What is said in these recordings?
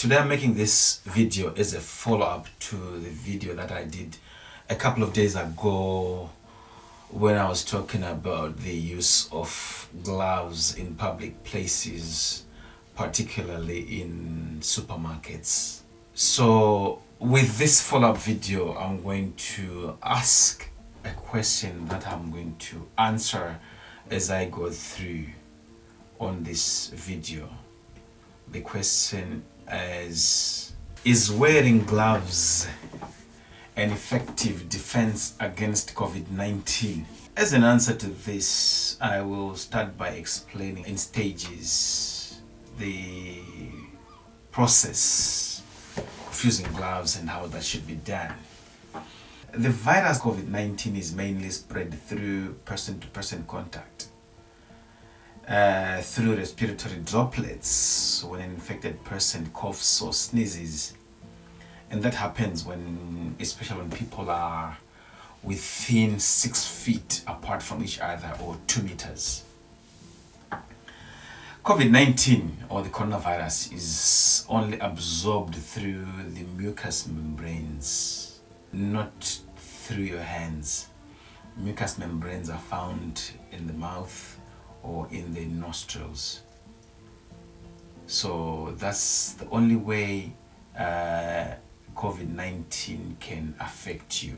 Today I'm making this video as a follow-up to the video that I did a couple of days ago when I was talking about the use of gloves in public places, particularly in supermarkets. So with this follow-up video, I'm going to ask a question that I'm going to answer as I go through on this video. The question is wearing gloves an effective defense against COVID-19? As an answer to this, I will start by explaining in stages the process of using gloves and how that should be done. The virus COVID-19 is mainly spread through person-to-person contact, through respiratory droplets when an infected person coughs or sneezes. And that happens especially when people are within 6 feet apart from each other or 2 meters. COVID-19 or the coronavirus is only absorbed through the mucous membranes, not through your hands. Mucous membranes are found in the mouth or in the nostrils. So that's the only way COVID-19 can affect you,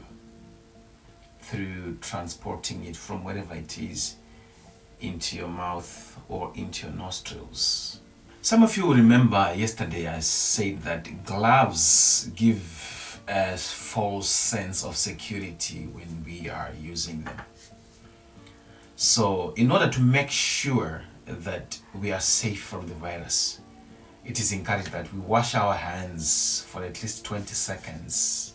through transporting it from wherever it is into your mouth or into your nostrils. Some of you will remember yesterday I said that gloves give a false sense of security when we are using them. So in order to make sure that we are safe from the virus, it is encouraged that we wash our hands for at least 20 seconds.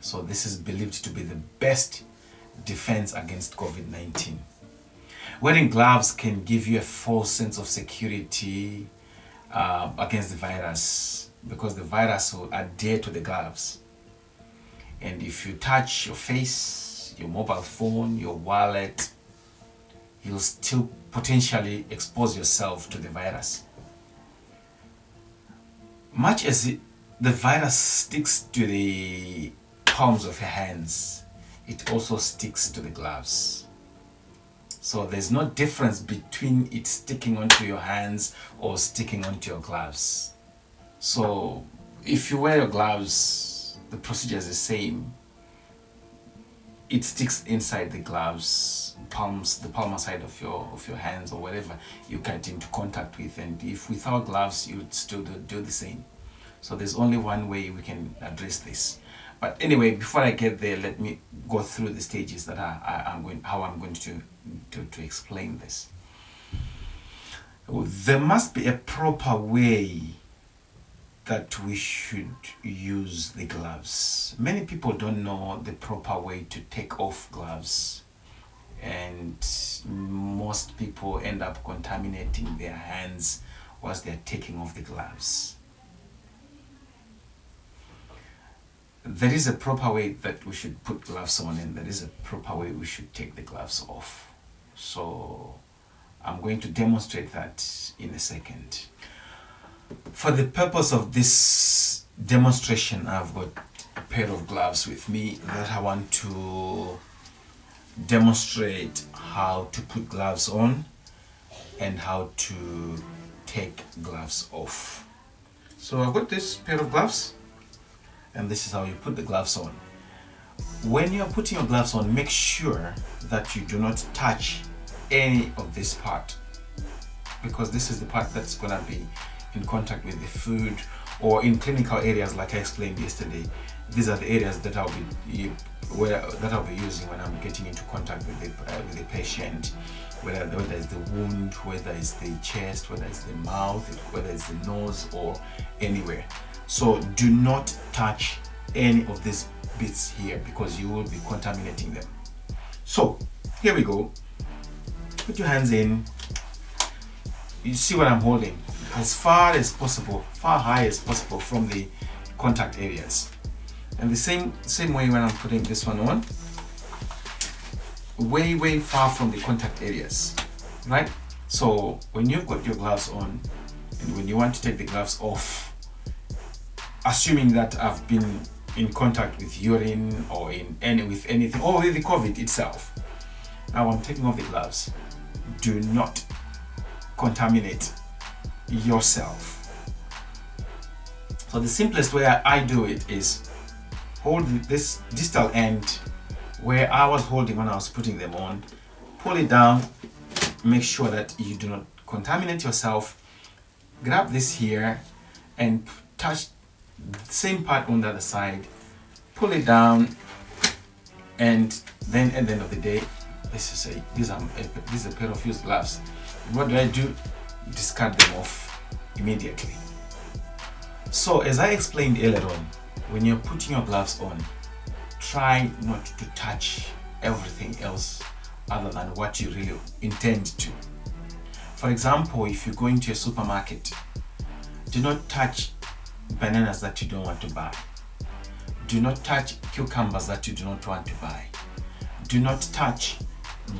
So this is believed to be the best defense against COVID-19. Wearing gloves can give you a false sense of security against the virus, because the virus will adhere to the gloves. And if you touch your face, your mobile phone, your wallet, you'll still potentially expose yourself to the virus. Much as the virus sticks to the palms of your hands, it also sticks to the gloves. So there's no difference between it sticking onto your hands or sticking onto your gloves. So if you wear your gloves, the procedure is the same. It sticks inside the gloves, the palmar side of your hands or whatever you get into contact with. And if without gloves, you would still do the same. So there's only one way we can address this. But anyway, before I get there, let me go through the stages that how I'm going to explain this. There must be a proper way that we should use the gloves. Many people don't know the proper way to take off gloves, and most people end up contaminating their hands whilst they're taking off the gloves. There is a proper way that we should put gloves on, and there is a proper way we should take the gloves off. So I'm going to demonstrate that in a second. For the purpose of this demonstration, I've got a pair of gloves with me that I want to demonstrate how to put gloves on and how to take gloves off. So I've got this pair of gloves, and this is how you put the gloves on. When you're putting your gloves on, make sure that you do not touch any of this part, because this is the part that's going to be in contact with the food, or in clinical areas like I explained yesterday. These are the areas that I'll be using when I'm getting into contact with the patient, whether it's the wound, whether it's the chest, whether it's the mouth, whether it's the nose, or anywhere. So do not touch any of these bits here, because you will be contaminating them. So here we go. Put your hands in. You see what I'm holding? As far as possible, far high as possible from the contact areas. And the same way when I'm putting this one on, way far from the contact areas, right? So when you've got your gloves on, and when you want to take the gloves off, assuming that I've been in contact with urine or with anything, or with the COVID itself. Now I'm taking off the gloves. Do not contaminate yourself. So the simplest way I do it is hold this distal end where I was holding when I was putting them on, pull it down, make sure that you do not contaminate yourself. Grab this here and touch the same part on the other side, pull it down, and then at the end of the day, this is a pair of used gloves. What do? Discard them off immediately. So as I explained earlier on, when you're putting your gloves on, try not to touch everything else other than what you really intend to. For example, if you go into a supermarket, do not touch bananas that you don't want to buy. Do not touch cucumbers that you do not want to buy. Do not touch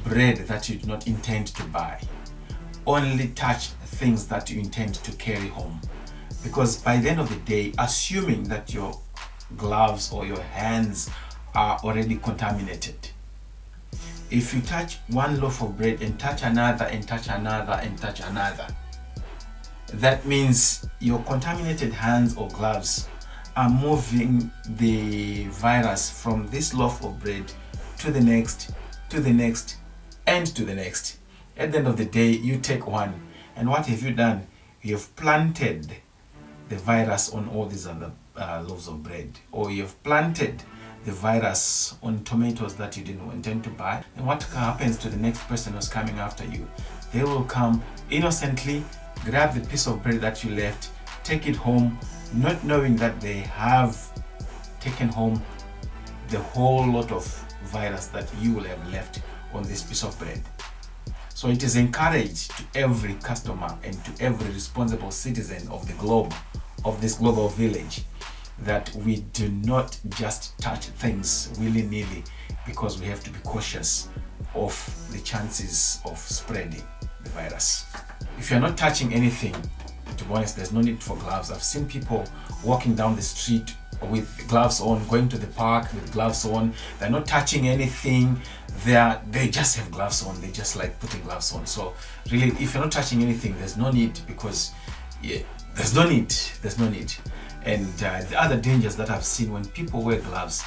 bread that you do not intend to buy. Only touch things that you intend to carry home. Because by the end of the day, assuming that your gloves or your hands are already contaminated, if you touch one loaf of bread and touch another and touch another and touch another, that means your contaminated hands or gloves are moving the virus from this loaf of bread to the next, to the next, and to the next. At the end of the day, you take one, and what have you done? You have planted the virus on all these other loaves of bread, or you have planted the virus on tomatoes that you didn't intend to buy. And what happens to the next person who's coming after you? They will come innocently, grab the piece of bread that you left, take it home, not knowing that they have taken home the whole lot of virus that you will have left on this piece of bread. So it is encouraged to every customer and to every responsible citizen of the globe, of this global village, that we do not just touch things willy-nilly, because we have to be cautious of the chances of spreading the virus. If you're not touching anything, to be honest, there's no need for gloves. I've seen people walking down the street with gloves on, going to the park with gloves on. They're not touching anything. They just have gloves on. They just like putting gloves on. So really, if you're not touching anything, there's no need, because there's no need. And the other dangers that I've seen when people wear gloves,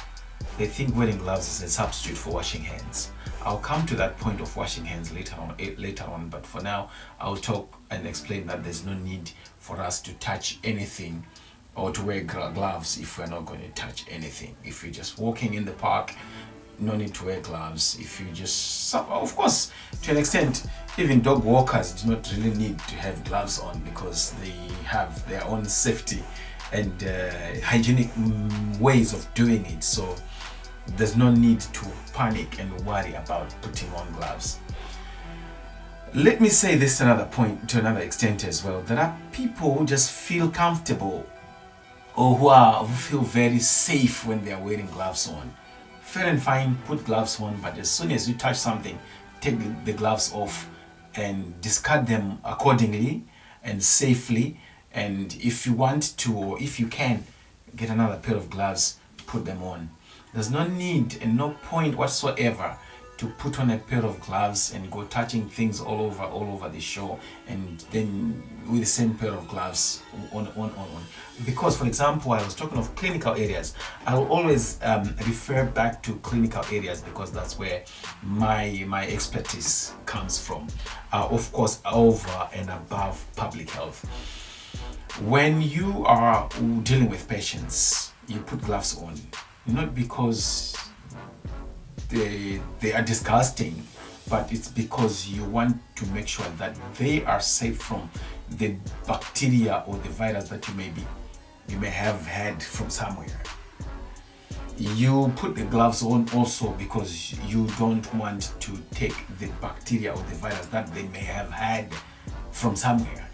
they think wearing gloves is a substitute for washing hands. I'll come to that point of washing hands later on, but for now, I'll talk and explain that there's no need for us to touch anything or to wear gloves if we're not going to touch anything. If you're just walking in the park, no need to wear gloves. If you just, of course, to an extent, even dog walkers do not really need to have gloves on, because they have their own safety and hygienic ways of doing it. So there's no need to panic and worry about putting on gloves. Let me say this to another extent as well. There are people who just feel comfortable, or who feel very safe when they are wearing gloves on. Fair and fine, put gloves on, but as soon as you touch something, take the gloves off and discard them accordingly and safely. And if you want to, or if you can, get another pair of gloves, put them on. There's no need and no point whatsoever to put on a pair of gloves and go touching things all over the show, and then with the same pair of gloves on. Because, for example, I was talking of clinical areas. I will always refer back to clinical areas, because that's where my expertise comes from. Of course, over and above public health. When you are dealing with patients, you put gloves on, not because they are disgusting, but it's because you want to make sure that they are safe from the bacteria or the virus that you may have had from somewhere. You put the gloves on also because you don't want to take the bacteria or the virus that they may have had from somewhere.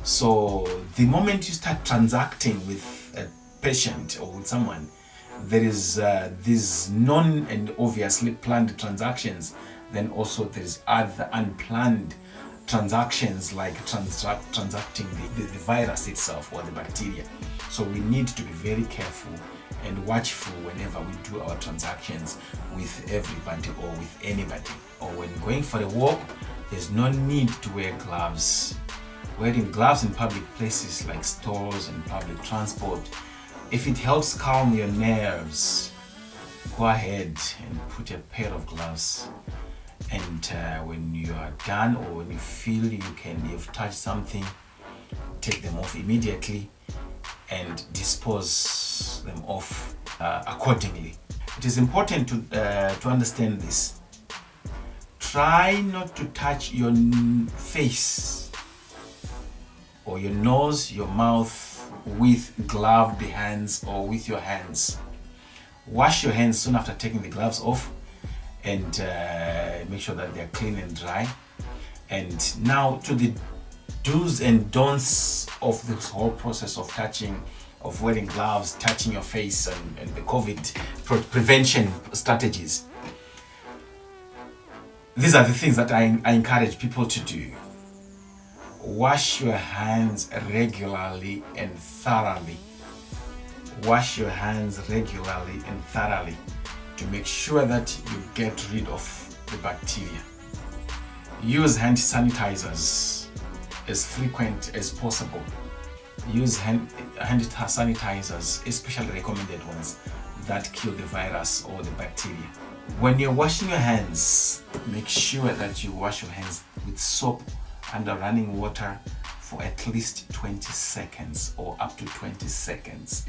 So the moment you start transacting with a patient or with someone, there is these known and obviously planned transactions. Then also there is other unplanned transactions like transacting the virus itself or the bacteria. So we need to be very careful and watchful whenever we do our transactions with everybody or with anybody. Or when going for a walk, there's no need to wear gloves. Wearing gloves in public places like stores and public transport, if it helps calm your nerves, go ahead and put a pair of gloves. And when you are done, or when you feel you've touched something, take them off immediately and dispose them off accordingly. It is important to understand this. Try not to touch your face or your nose, your mouth with gloved hands or with your hands. Wash your hands soon after taking the gloves off and make sure that they're clean and dry. And now to the do's and don'ts of this whole process of wearing gloves, touching your face, and the COVID prevention strategies. These are the things that I encourage people to do. Wash your hands regularly and thoroughly. Wash your hands regularly and thoroughly to make sure that you get rid of the bacteria. Use hand sanitizers as frequent as possible. Use hand sanitizers, especially recommended ones that kill the virus or the bacteria. When you're washing your hands, make sure that you wash your hands with soap under running water for at least 20 seconds or up to 20 seconds.